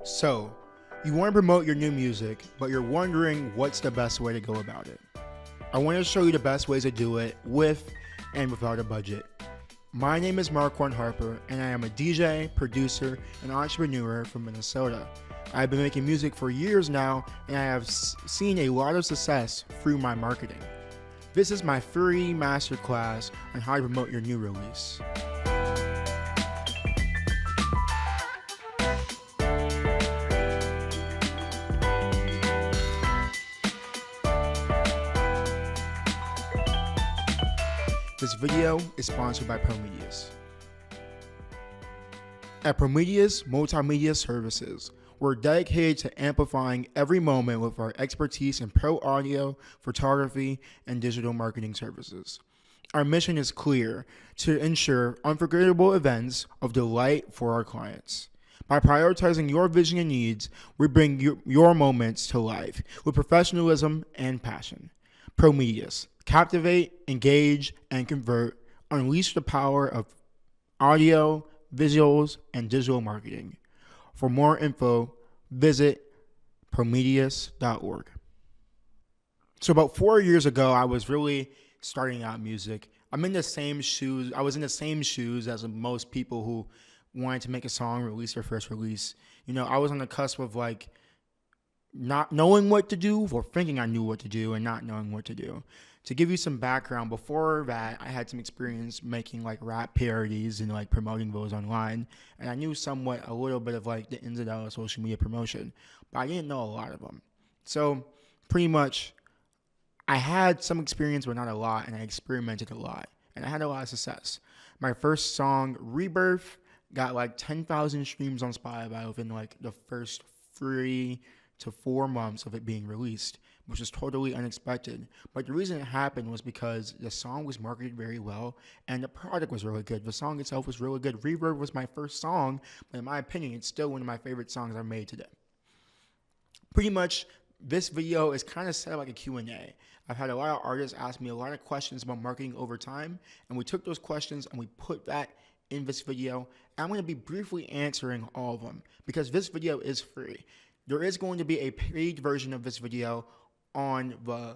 So, you want to promote your new music, but you're wondering what's the best way to go about it. I want to show you the best ways to do it with and without a budget. My name is Marquan Harper, and I am a DJ, producer, and entrepreneur from Minnesota. I've been making music for years now, and I have seen a lot of success through my marketing. This is my free masterclass on how to promote your new release. This video is sponsored by Prometheus. At Prometheus Multimedia Services, we're dedicated to amplifying every moment with our expertise in pro audio, photography, and digital marketing services. Our mission is clear: to ensure unforgettable events of delight for our clients. By prioritizing your vision and needs, we bring your moments to life with professionalism and passion. Prometheus. Captivate, engage, and convert. Unleash the power of audio, visuals, and digital marketing. For more info, visit prometheus.org. So about 4 years ago, I was really starting out music. I was in the same shoes as most people who wanted to make a song, release their first release. I was on the cusp of not knowing what to do, or thinking I knew what to do and not knowing what to do. To give you some background, before that, I had some experience making rap parodies and promoting those online. And I knew a little bit of the ins and outs of social media promotion, but I didn't know a lot of them. So pretty much I had some experience, but not a lot, and I experimented a lot. And I had a lot of success. My first song, Rebirth, got 10,000 streams on Spotify within the first 3 to 4 months of it being released, which is totally unexpected. But the reason it happened was because the song was marketed very well and the product was really good. The song itself was really good. Reverb was my first song, but in my opinion, it's still one of my favorite songs I've made today. Pretty much, this video is kind of set up like a Q&A. I've had a lot of artists ask me a lot of questions about marketing over time, and we took those questions and we put that in this video. And I'm going to be briefly answering all of them because this video is free. There is going to be a paid version of this video on the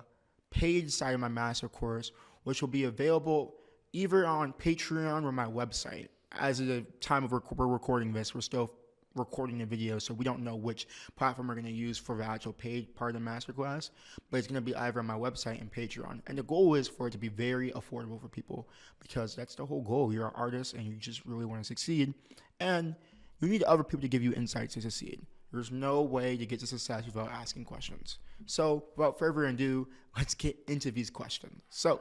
paid side of my master course, which will be available either on Patreon or my website. As of the time of we're recording this, we're still recording the video, so we don't know which platform we're going to use for the actual paid part of the masterclass, but it's going to be either on my website and Patreon. And the goal is for it to be very affordable for people, because that's the whole goal. You're an artist and you just really want to succeed, and you need other people to give you insights to succeed. There's no way to get to success without asking questions. So without further ado, let's get into these questions. So,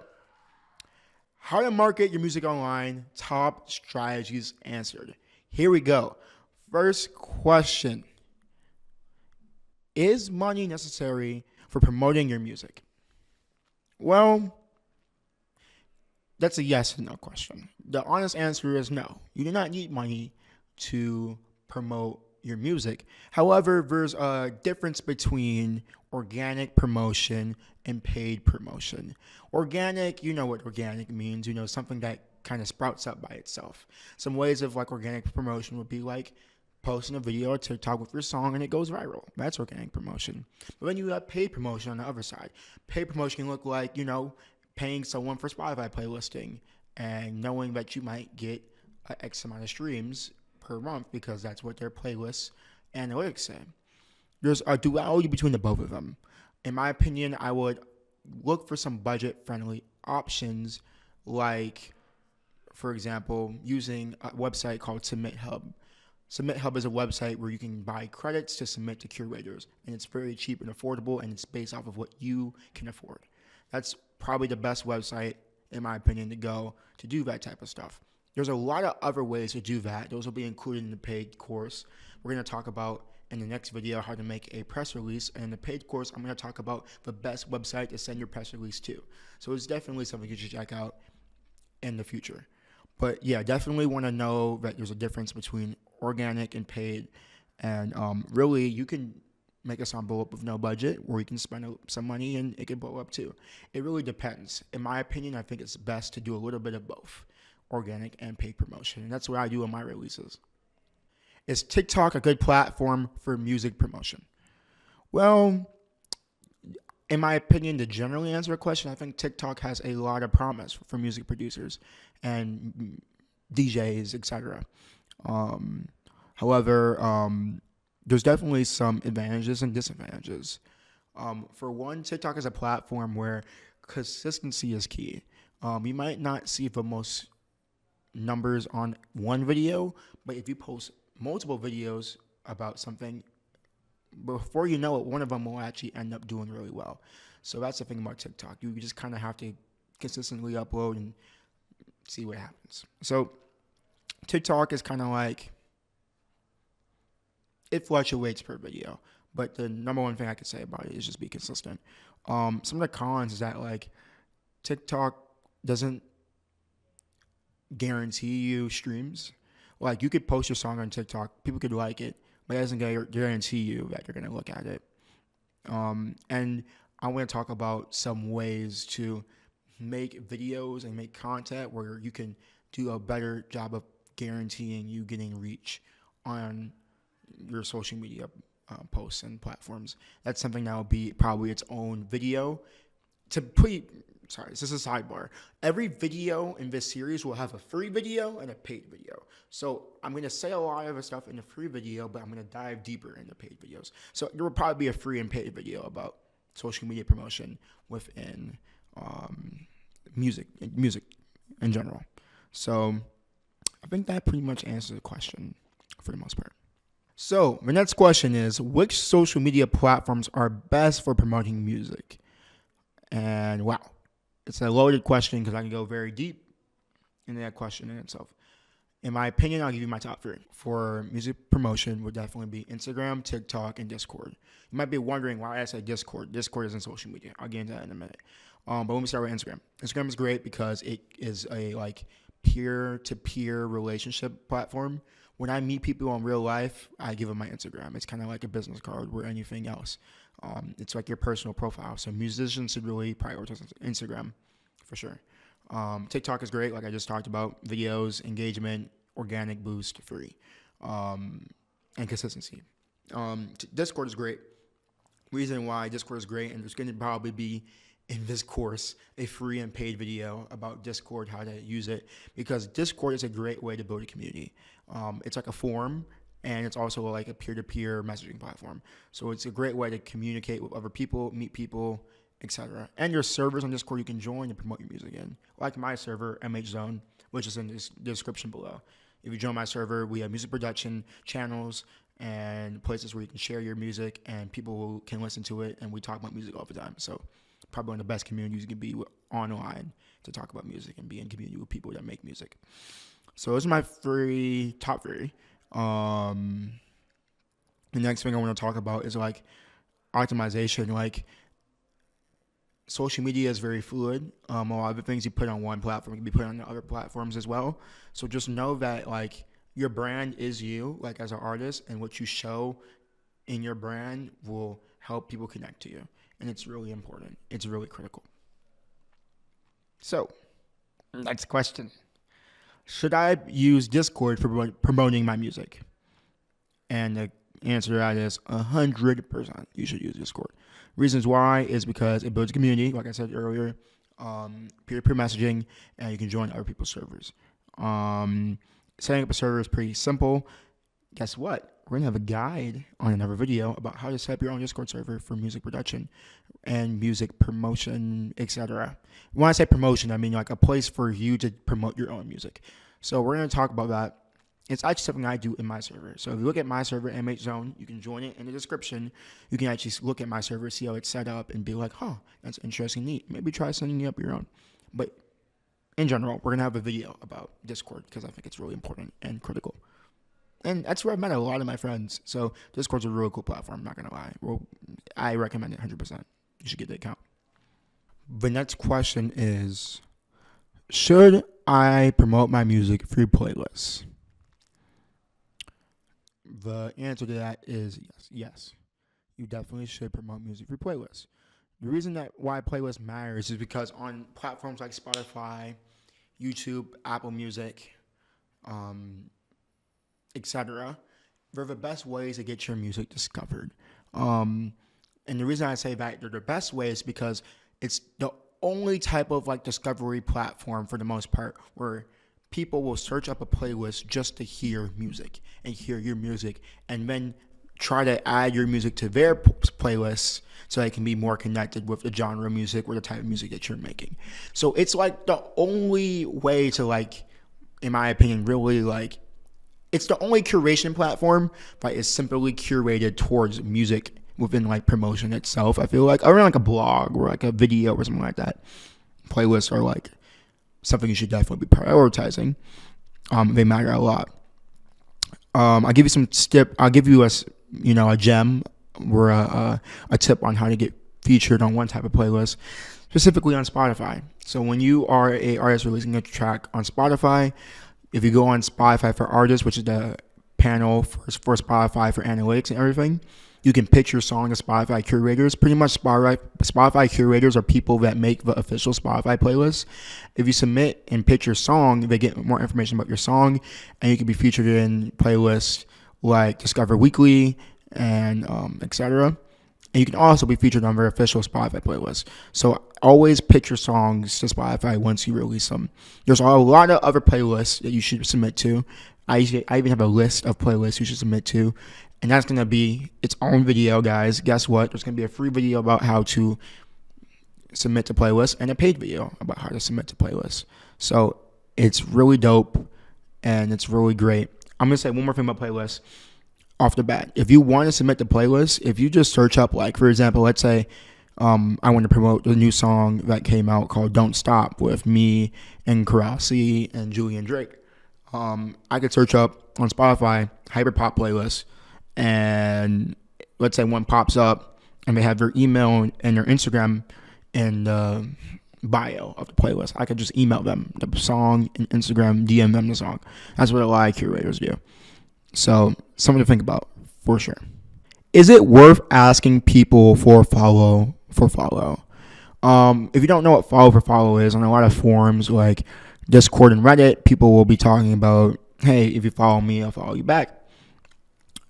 how to market your music online, top strategies answered. Here we go. First question: is money necessary for promoting your music? Well, that's a yes and no question. The honest answer is no. You do not need money to promote your music. However, there's a difference between organic promotion and paid promotion. Organic, you know what organic means, something that kind of sprouts up by itself. Some ways of organic promotion would be posting a video or TikTok with your song and it goes viral. That's organic promotion. But then you have paid promotion on the other side. Paid promotion can look like, paying someone for Spotify playlisting and knowing that you might get X amount of streams per month because that's what their playlists analytics say. There's a duality between the both of them. In my opinion, I would look for some budget-friendly options, like, for example, using a website called Submit Hub. Submit Hub is a website where you can buy credits to submit to curators, and it's very cheap and affordable, and it's based off of what you can afford. That's probably the best website, in my opinion, to go to do that type of stuff. There's a lot of other ways to do that. Those will be included in the paid course. We're going to talk about in the next video how to make a press release. And in the paid course, I'm going to talk about the best website to send your press release to. So it's definitely something you should check out in the future. But yeah, definitely want to know that there's a difference between organic and paid. And really, you can make a song blow up with no budget, or you can spend some money and it can blow up too. It really depends. In my opinion, I think it's best to do a little bit of both, organic and paid promotion. And that's what I do on my releases. Is TikTok a good platform for music promotion? Well, in my opinion, to generally answer a question, I think TikTok has a lot of promise for music producers and DJs, etc. Um, however, there's definitely some advantages and disadvantages. For one, TikTok is a platform where consistency is key. You might not see the most numbers on one video, but if you post multiple videos about something, before you know it, one of them will actually end up doing really well. So that's the thing about TikTok. You just kind of have to consistently upload and see what happens. So TikTok is kind of like, it fluctuates per video, but the number one thing I could say about it is just be consistent. Some of the cons is that like TikTok doesn't guarantee you streams. Like you could post your song on TikTok, people could like it, but it doesn't guarantee you that you're gonna look at it. And I want to talk about some ways to make videos and make content where you can do a better job of guaranteeing you getting reach on your social media posts and platforms. That's something that will be probably its own video. To put, sorry, this is a sidebar. Every video in this series will have a free video and a paid video. So I'm going to say a lot of the stuff in the free video, but I'm going to dive deeper into paid videos. So there will probably be a free and paid video about social media promotion within music in general. So I think that pretty much answers the question for the most part. So the next question is, which social media platforms are best for promoting music? And wow, it's a loaded question because I can go very deep into that question in itself. In my opinion, I'll give you my top three. For music promotion would definitely be Instagram, TikTok, and Discord. You might be wondering why I say Discord. Discord isn't social media. I'll get into that in a minute. But let me start with Instagram. Instagram is great because it is a like peer-to-peer relationship platform. When I meet people in real life, I give them my Instagram. It's kind of like a business card or anything else. It's like your personal profile. So musicians should really prioritize Instagram for sure. TikTok is great, like I just talked about. Videos, engagement, organic boost, free, and consistency. Discord is great. Reason why Discord is great, and there's going to probably be in this course a free and paid video about Discord, how to use it, because Discord is a great way to build a community. It's like a forum, and it's also like a peer-to-peer messaging platform. So it's a great way to communicate with other people, meet people, etc. And your servers on Discord you can join and promote your music in. Like my server, MH Zone, which is in the description below. If you join my server, we have music production channels and places where you can share your music and people can listen to it, and we talk about music all the time. So probably one of the best communities you can be online to talk about music and be in community with people that make music. So those are my top three. The next thing I want to talk about is like optimization. Like social media is very fluid. A lot of the things you put on one platform can be put on other platforms as well. So just know that like your brand is you, like as an artist, and what you show in your brand will help people connect to you. And it's really important. It's really critical. So, next question. Should I use Discord for promoting my music? And the answer to that is 100%. You should use Discord. Reasons why is because it builds a community, like I said earlier, peer-to-peer messaging, and you can join other people's servers. Setting up a server is pretty simple. Guess what? We're going to have a guide on another video about how to set up your own Discord server for music production and music promotion, etc. When I say promotion, I mean like a place for you to promote your own music. So we're going to talk about that. It's actually something I do in my server. So if you look at my server, MH Zone, you can join it in the description. You can actually look at my server, see how it's set up, and be like, huh, that's interesting, neat. Maybe try setting up your own. But in general, we're going to have a video about Discord because I think it's really important and critical. And that's where I've met a lot of my friends. So Discord's a really cool platform, I'm not going to lie. Well, I recommend it 100%. You should get the account. The next question is, should I promote my music through playlists? The answer to that is yes. Yes, you definitely should promote music through playlists. The reason that why playlists matters is because on platforms like Spotify, YouTube, Apple Music, etc., they're the best ways to get your music discovered. Um, and the reason I say that they're the best way is because it's the only type of like discovery platform for the most part where people will search up a playlist just to hear music and hear your music and then try to add your music to their playlists so they can be more connected with the genre of music or the type of music that you're making. So it's like the only way to like, in my opinion, really like it's the only curation platform that is simply curated towards music within like promotion itself. I feel like, or like a blog or like a video or something like that. Playlists are like something you should definitely be prioritizing. They matter a lot. I'll give you some tip. I'll give you a gem or a tip on how to get featured on one type of playlist, specifically on Spotify. So when you are a artist releasing a track on Spotify, if you go on Spotify for Artists, which is the panel for Spotify for analytics and everything, you can pitch your song to Spotify curators. Pretty much Spotify curators are people that make the official Spotify playlist. If you submit and pitch your song, they get more information about your song, and you can be featured in playlists like Discover Weekly and etc. And you can also be featured on their official Spotify playlist. So always pitch your songs to Spotify once you release them. There's a lot of other playlists that you should submit to. I even have a list of playlists you should submit to. And that's going to be its own video, guys. Guess what? There's going to be a free video about how to submit to playlists and a paid video about how to submit to playlists. So it's really dope and it's really great. I'm going to say one more thing about playlists off the bat. If you want to submit to playlists, if you just search up, like, for example, let's say I want to promote the new song that came out called Don't Stop with me and Karasi and Julian Drake. I could search up on Spotify hyperpop playlist, and let's say one pops up and they have their email and their Instagram in the bio of the playlist. I could just email them the song and Instagram, DM them the song. That's what a lot of curators do. So something to think about for sure. Is it worth asking people for follow for follow? If you don't know what follow for follow is, on a lot of forums like Discord and Reddit, people will be talking about, hey, if you follow me, I'll follow you back.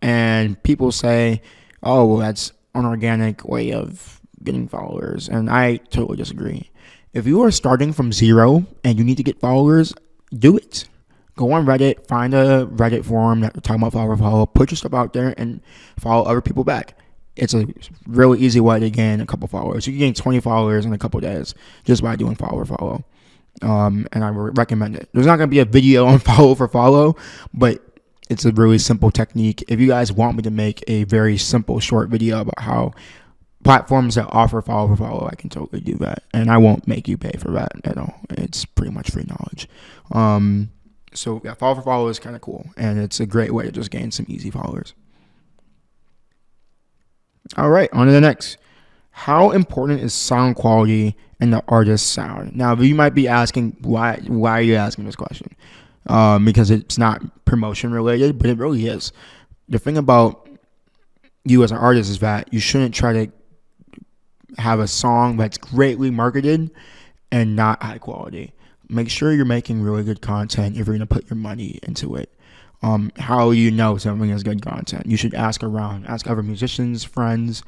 And people say, oh, well, that's an organic way of getting followers. And I totally disagree. If you are starting from zero and you need to get followers, do it. Go on Reddit, find a Reddit forum that talking about follow, put your stuff out there and follow other people back. It's a really easy way to gain a couple followers. You can gain 20 followers in a couple days just by doing follow. And I would recommend it. There's not going to be a video on follow for follow, but it's a really simple technique. If you guys want me to make a very simple short video about how platforms that offer follow for follow, I can totally do that. And I won't make you pay for that at all. It's pretty much free knowledge. So yeah, follow for follow is kind of cool, and it's a great way to just gain some easy followers. All right, on to the next. How important is sound quality and the artist's sound? Now, you might be asking, why are you asking this question? Because it's not promotion related, but it really is. The thing about you as an artist is that you shouldn't try to have a song that's greatly marketed and not high quality. Make sure you're making really good content if you're going to put your money into it. How you know something is good content? You should ask around. Ask other musicians, friends.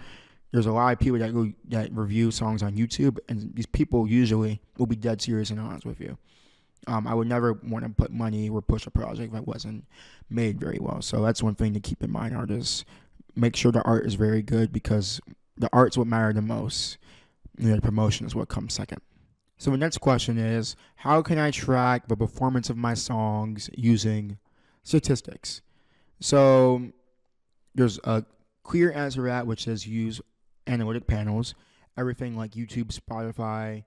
There's a lot of people that review songs on YouTube, and these people usually will be dead serious and honest with you. I would never want to put money or push a project that wasn't made very well. So that's one thing to keep in mind, artists. Make sure the art is very good, because the art's what matters the most. The promotion is what comes second. So the next question is, how can I track the performance of my songs using statistics? So there's a clear answer to that, which says use analytic panels. Everything like YouTube, Spotify,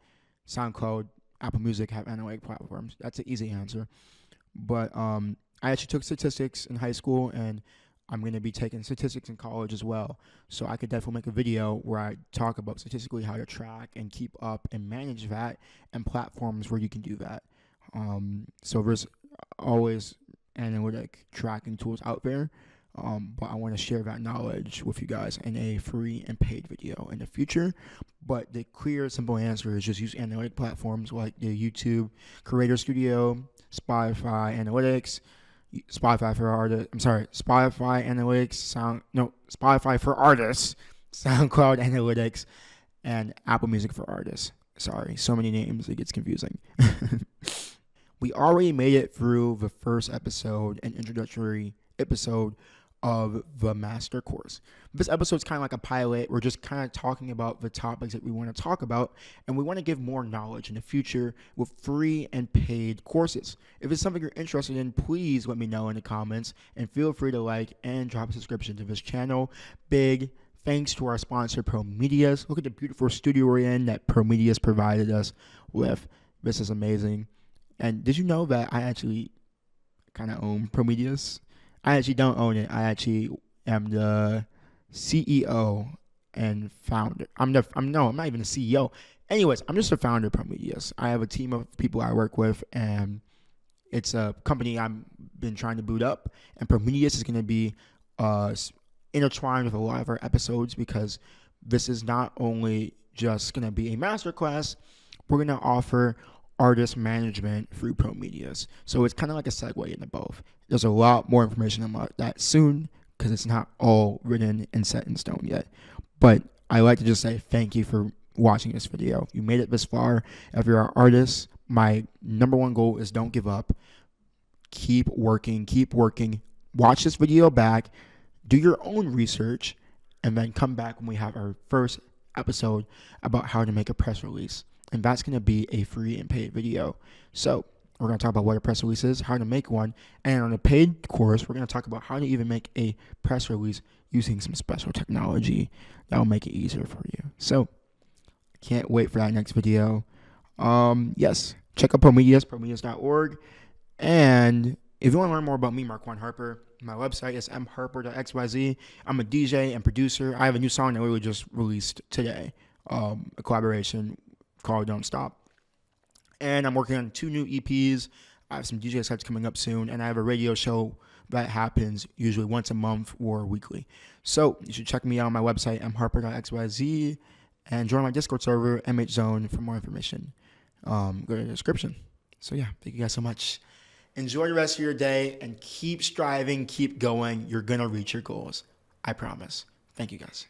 SoundCloud, Apple Music have analytic platforms. That's an easy answer. But I actually took statistics in high school, and I'm going to be taking statistics in college as well. So I could definitely make a video where I talk about statistically how to track and keep up and manage that, and platforms where you can do that. So there's always analytic tracking tools out there. But I want to share that knowledge with you guys in a free and paid video in the future. But the clear, simple answer is just use analytic platforms like the YouTube Creator Studio, Spotify Analytics, Spotify for artists. I'm sorry, Spotify Analytics, Spotify for Artists, SoundCloud Analytics, and Apple Music for Artists. Sorry, so many names, it gets confusing. We already made it through the first episode, an introductory episode of the master course. This episode is kind of like a pilot. We're just kind of talking about the topics that we want to talk about, and we want to give more knowledge in the future with free and paid courses. If it's something you're interested in, please let me know in the comments, and feel free to like and drop a subscription to this channel. Big thanks to our sponsor, Promedius. Look at the beautiful studio we're in that Promedius provided us with. This is amazing. And did you know that I actually kind of own Promedius? I actually don't own it. I actually am the CEO and founder. I'm not even the CEO. Anyways, I'm just the founder of Promedius. I have a team of people I work with, and it's a company I've been trying to boot up. And Promedius is going to be intertwined with a lot of our episodes, because this is not only just going to be a masterclass, we're going to offer artist management through Promedius. So it's kind of like a segue into both. There's a lot more information about that soon, because it's not all written and set in stone yet. But I like to just say thank you for watching this video. You made it this far. If you're an artist, my number one goal is don't give up. Keep working. Watch this video back. Do your own research, and then come back when we have our first episode about how to make a press release. And that's going to be a free and paid video. So we're going to talk about what a press release is, how to make one. And on a paid course, we're going to talk about how to even make a press release using some special technology that will make it easier for you. So I can't wait for that next video. Yes, check out Promedius, promedius.org. And if you want to learn more about me, Marquan Harper, my website is mharper.xyz. I'm a DJ and producer. I have a new song that we just released today, a collaboration called Don't Stop. And I'm working on 2 new EPs. I have some DJ sets coming up soon, and I have a radio show that happens usually once a month or weekly. So you should check me out on my website, mharper.xyz, and join my Discord server, MHZone, for more information. Go to the description. So yeah, thank you guys so much. Enjoy the rest of your day, and keep striving, keep going. You're going to reach your goals. I promise. Thank you guys.